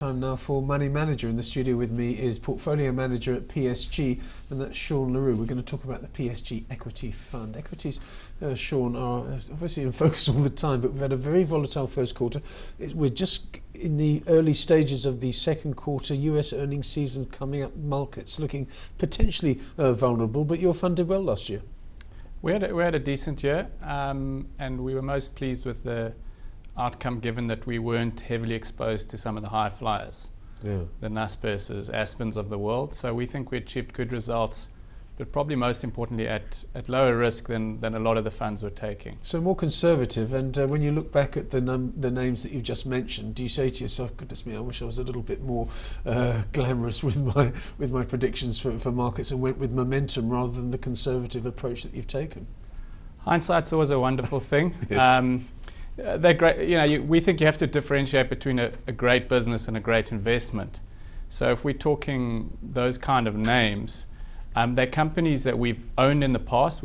Time now for Money Manager. In the studio with me is Portfolio Manager at PSG, and that's Sean LaRue. We're going to talk about the PSG Equity Fund. Equities, Sean, are obviously in focus all the time, but we've had a very volatile first quarter. We're just in the early stages of the second quarter. US earnings season coming up, markets looking potentially vulnerable, but your fund did well last year. We had a decent year, and we were most pleased with the outcome, given that we weren't heavily exposed to some of the high flyers, the Naspers, Aspens of the world. So we think we achieved good results, but probably most importantly at lower risk than a lot of the funds were taking. So more conservative. And when you look back at the names that you've just mentioned, do you say to yourself, goodness me, I wish I was a little bit more glamorous with my predictions for markets and went with momentum rather than the conservative approach that you've taken? Hindsight's always a wonderful thing. Yes. They're great. We think you have to differentiate between a great business and a great investment. So if we're talking those kind of names, they're companies that we've owned in the past.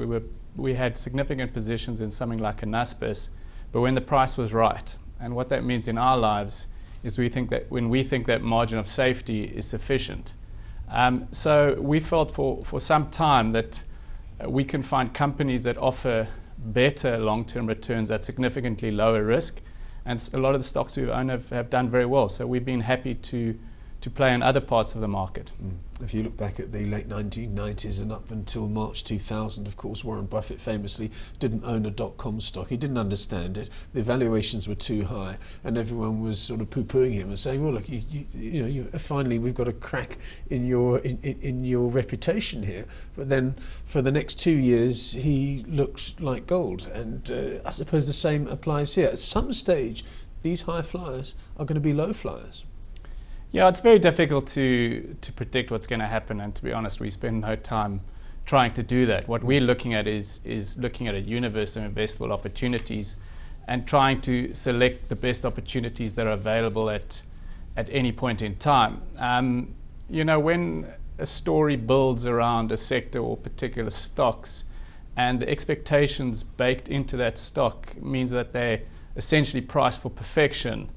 We had significant positions in something like a Naspers, but when the price was right. And what that means in our lives is when we think that margin of safety is sufficient. So we felt for some time that we can find companies that offer better long-term returns at significantly lower risk, and a lot of the stocks we've owned have done very well. So we've been happy to play in other parts of the market. If you look back at the late 1990s and up until March 2000, of course, Warren Buffett famously didn't own a dot-com stock. He didn't understand it. The valuations were too high, and everyone was sort of poo-pooing him and saying, "Well, look, finally we've got a crack in your reputation here." But then, for the next 2 years, he looked like gold. And I suppose the same applies here. At some stage, these high flyers are going to be low flyers. Yeah, it's very difficult to predict what's going to happen, and to be honest, we spend no time trying to do that. What we're looking at is looking at a universe of investable opportunities and trying to select the best opportunities that are available at any point in time. When a story builds around a sector or particular stocks, and the expectations baked into that stock means that they're essentially priced for perfection.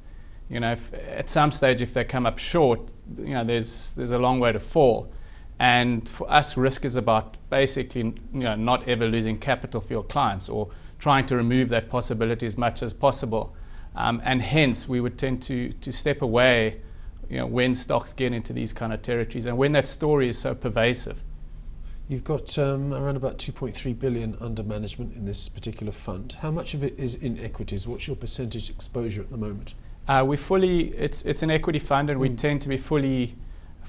At some stage, if they come up short, there's a long way to fall. And for us, risk is about basically, not ever losing capital for your clients or trying to remove that possibility as much as possible. And hence, we would tend to step away, when stocks get into these kind of territories and when that story is so pervasive. You've got around about 2.3 billion under management in this particular fund. How much of it is in equities? What's your percentage exposure at the moment? It's an equity fund, and we tend to be fully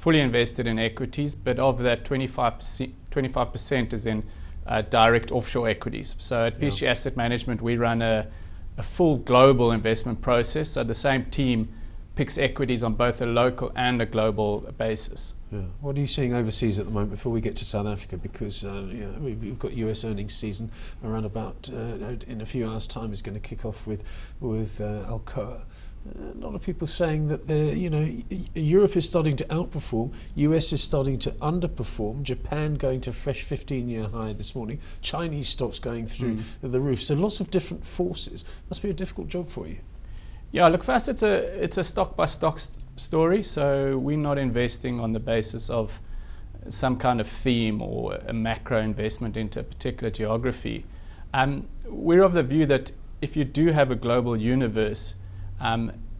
invested in equities, but of that 25% is in direct offshore equities. So at PSG Asset Management, we run a full global investment process. So the same team picks equities on both a local and a global basis. Yeah. What are you seeing overseas at the moment before we get to South Africa? Because we've got US earnings season around about in a few hours' time is going to kick off with Alcoa. A lot of people saying that Europe is starting to outperform, US is starting to underperform, Japan going to fresh 15-year high this morning, Chinese stocks going through the roof. So lots of different forces. Must be a difficult job for you. Yeah, look, for us it's a stock by stock story. So we're not investing on the basis of some kind of theme or a macro investment into a particular geography. We're of the view that if you do have a global universe,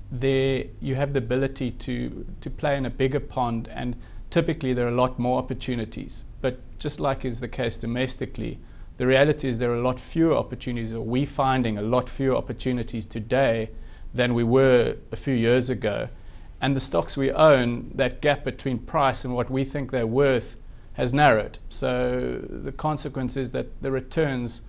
there you have the ability to play in a bigger pond, and typically there are a lot more opportunities. But just like is the case domestically, the reality is there are a lot fewer opportunities, or we're finding a lot fewer opportunities today than we were a few years ago. And the stocks we own, that gap between price and what we think they're worth has narrowed. So the consequence is that the returns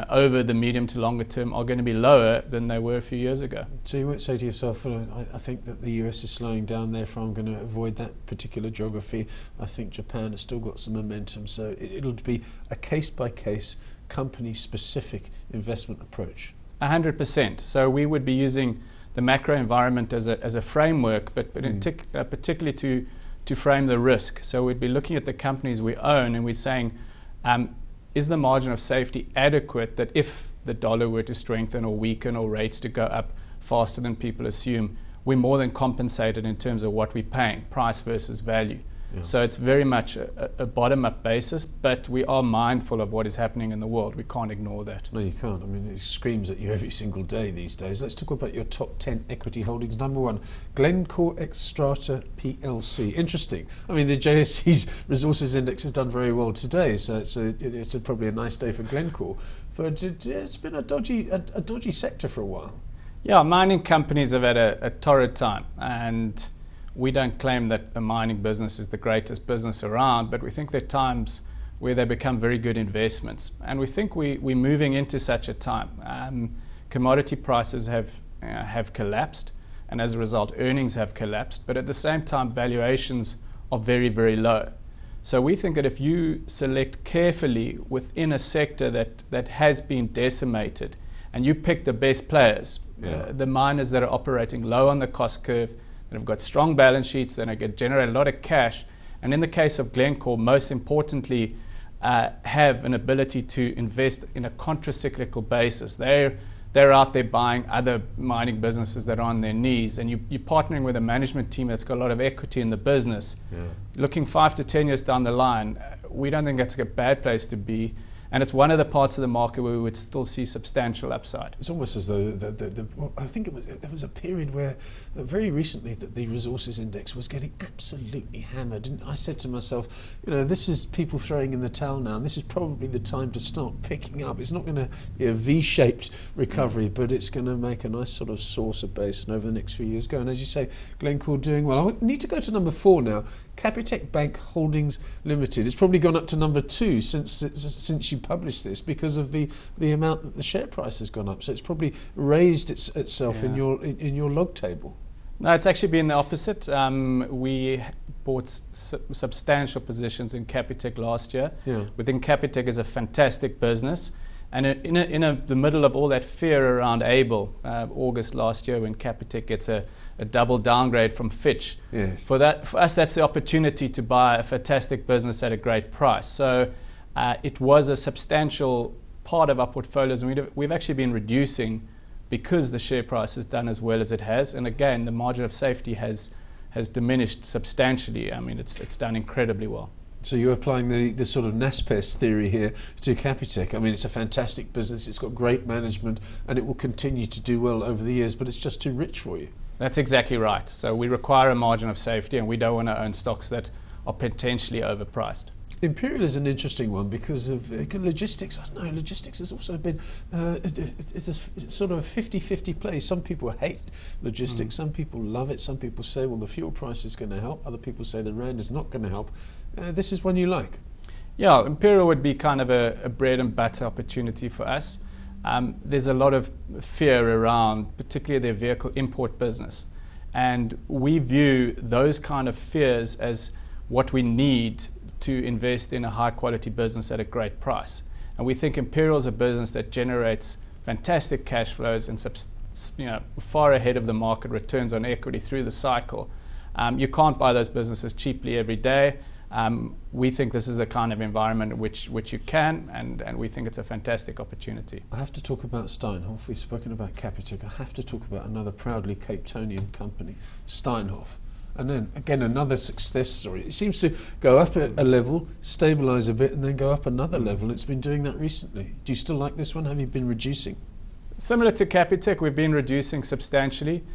over the medium to longer term are going to be lower than they were a few years ago. So you won't say to yourself, I think that the US is slowing down, therefore I'm going to avoid that particular geography. I think Japan has still got some momentum. So it'll be a case-by-case, company-specific investment approach. 100%. So we would be using the macro environment as a framework, but particularly to frame the risk. So we'd be looking at the companies we own, and we're saying, is the margin of safety adequate that if the dollar were to strengthen or weaken or rates to go up faster than people assume, we're more than compensated in terms of what we're paying, price versus value. Yeah. So it's very much a bottom-up basis, but we are mindful of what is happening in the world. We can't ignore that. No, you can't. I mean, it screams at you every single day these days. Let's talk about your top 10 equity holdings. Number 1, Glencore Xstrata PLC. Interesting. I mean, the JSE's resources index has done very well today, so it's probably a nice day for Glencore. But it's been a dodgy sector for a while. Yeah, mining companies have had a torrid time, and we don't claim that a mining business is the greatest business around, but we think there are times where they become very good investments. And we think we're moving into such a time. Commodity prices have collapsed, and as a result, earnings have collapsed. But at the same time, valuations are very, very low. So we think that if you select carefully within a sector that has been decimated, and you pick the best players, the miners that are operating low on the cost curve, that have got strong balance sheets, and are going to generate a lot of cash, and in the case of Glencore, most importantly, have an ability to invest in a contra-cyclical basis. They're out there buying other mining businesses that are on their knees, and you're partnering with a management team that's got a lot of equity in the business. Looking 5 to 10 years down the line, we don't think that's a bad place to be. And it's one of the parts of the market where we would still see substantial upside. It's almost as though I think there was a period where very recently that the resources index was getting absolutely hammered. And I said to myself, this is people throwing in the towel now, and this is probably the time to start picking up. It's not going to be a V-shaped recovery, but it's going to make a nice sort of saucer base, and over the next few years go. And as you say, Glencore doing well. I need to go to number 4 now. Capitec Bank Holdings Limited. It's probably gone up to number 2 since you published this, because of the amount that the share price has gone up. So it's probably raised itself in your log table. No, it's actually been the opposite. We bought substantial positions in Capitec last year. Within Capitec is a fantastic business. And in the middle of all that fear around Able, August last year, when Capitec gets a double downgrade from Fitch, for us, that's the opportunity to buy a fantastic business at a great price. So it was a substantial part of our portfolios, and we've actually been reducing because the share price has done as well as it has. And again, the margin of safety has diminished substantially. I mean, it's done incredibly well. So you're applying the sort of Naspers theory here to Capitec. I mean, it's a fantastic business, it's got great management, and it will continue to do well over the years, but it's just too rich for you. That's exactly right. So we require a margin of safety, and we don't want to own stocks that are potentially overpriced. Imperial is an interesting one because of logistics. I don't know, logistics has also been it's a sort of a 50-50 play. Some people hate logistics, some people love it, some people say, well, the fuel price is going to help, other people say the rand is not going to help. This is one you like. Yeah, Imperial would be kind of a bread and butter opportunity for us. There's a lot of fear around, particularly their vehicle import business. And we view those kind of fears as what we need to invest in a high quality business at a great price. And we think Imperial is a business that generates fantastic cash flows and far ahead of the market returns on equity through the cycle. You can't buy those businesses cheaply every day. We think this is the kind of environment in which you can, and we think it's a fantastic opportunity. I have to talk about Steinhoff. We've spoken about Capitec. I have to talk about another proudly Cape Townian company, Steinhoff. And then, again, another success story. It seems to go up a level, stabilise a bit, and then go up another level. It's been doing that recently. Do you still like this one? Have you been reducing? Similar to Capitec, we've been reducing substantially.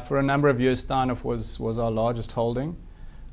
For a number of years, Steinhoff was our largest holding.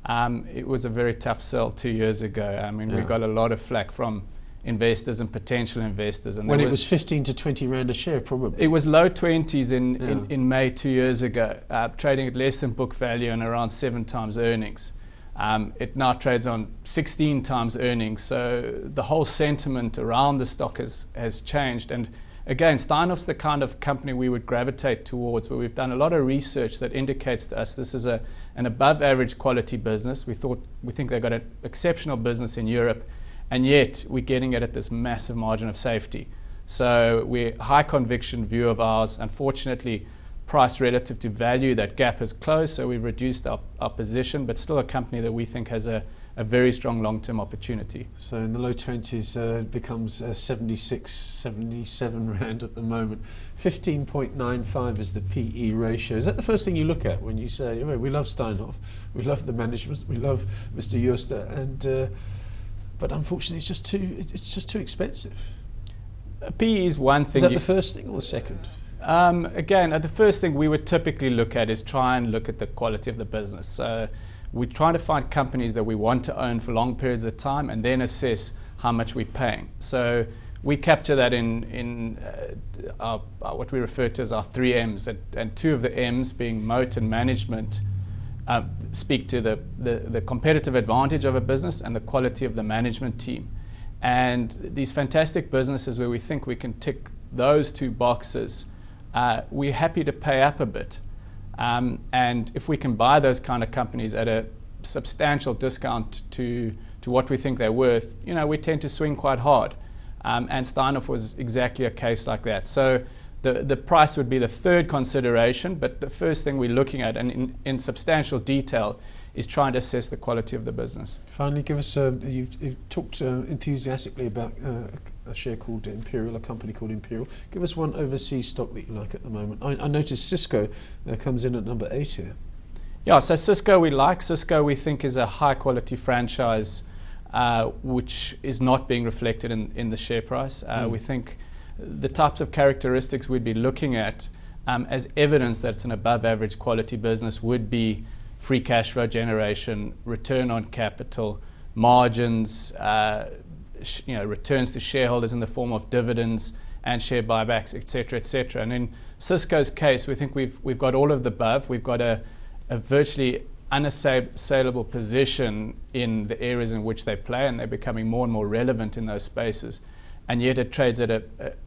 It was a very tough sell 2 years ago. I mean, we got a lot of flack from investors and potential investors. And when it was 15 to 20 rand a share, probably. It was low 20s in May 2 years ago, trading at less than book value and around 7 times earnings. It now trades on 16 times earnings. So the whole sentiment around the stock has changed. And again, Steinhoff's the kind of company we would gravitate towards, where we've done a lot of research that indicates to us this is an above average quality business. We think they've got an exceptional business in Europe, and yet we're getting it at this massive margin of safety. So we're high conviction view of ours. Unfortunately, price relative to value, that gap has closed, so we've reduced our position, but still a company that we think has a very strong long-term opportunity. So in the low 20s becomes 76, 77 rand at the moment. 15.95 is the PE ratio. Is that the first thing you look at when you say, oh, we love Steinhoff, we love the management, we love Mr. Jooste, and but unfortunately it's just too expensive? PE is one thing. Is that the first thing or the second? Again, the first thing we would typically look at is try and look at the quality of the business. We try to find companies that we want to own for long periods of time and then assess how much we're paying. So we capture that in what we refer to as our 3 M's, and 2 of the M's being moat and management speak to the competitive advantage of a business and the quality of the management team. And these fantastic businesses where we think we can tick those 2 boxes, we're happy to pay up a bit. And if we can buy those kind of companies at a substantial discount to what we think they're worth, we tend to swing quite hard. And Steinhoff was exactly a case like that. So the price would be the third consideration, but the first thing we're looking at, and in substantial detail, is trying to assess the quality of the business. Finally, give us you've talked enthusiastically about a share called Imperial, a company called Imperial. Give us one overseas stock that you like at the moment. I noticed Cisco comes in at number 8 here. Yeah, so Cisco we like. Cisco we think is a high quality franchise which is not being reflected in the share price. We think the types of characteristics we'd be looking at as evidence that it's an above average quality business would be free cash flow generation, return on capital, margins, returns to shareholders in the form of dividends and share buybacks, etc., etc. And in Cisco's case, we think we've got all of the above. We've got a virtually unassailable position in the areas in which they play, and they're becoming more and more relevant in those spaces. And yet it trades at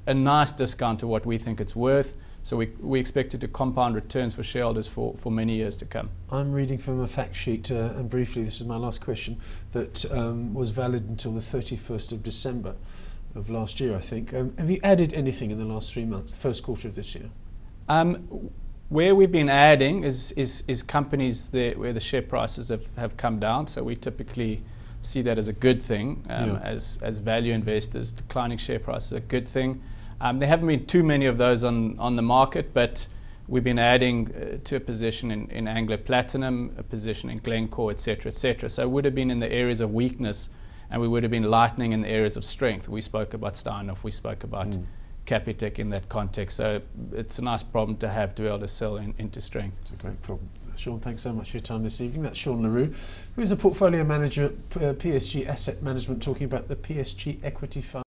a nice discount to what we think it's worth. So we expect it to compound returns for shareholders for many years to come. I'm reading from a fact sheet, and briefly, this is my last question, that was valid until the 31st of December of last year, I think. Have you added anything in the last 3 months, the first quarter of this year? Where we've been adding is companies where the share prices have come down. So we typically see that as a good thing. As value investors, declining share prices are a good thing. There haven't been too many of those on the market, but we've been adding to a position in Anglo Platinum, a position in Glencore, etc., etc. So it would have been in the areas of weakness, and we would have been lightening in the areas of strength. We spoke about Steinhoff, we spoke about Capitec in that context. So it's a nice problem to have to be able to sell into strength. It's a great problem. Sean, thanks so much for your time this evening. That's Sean LaRue, who is a portfolio manager at PSG Asset Management, talking about the PSG Equity Fund.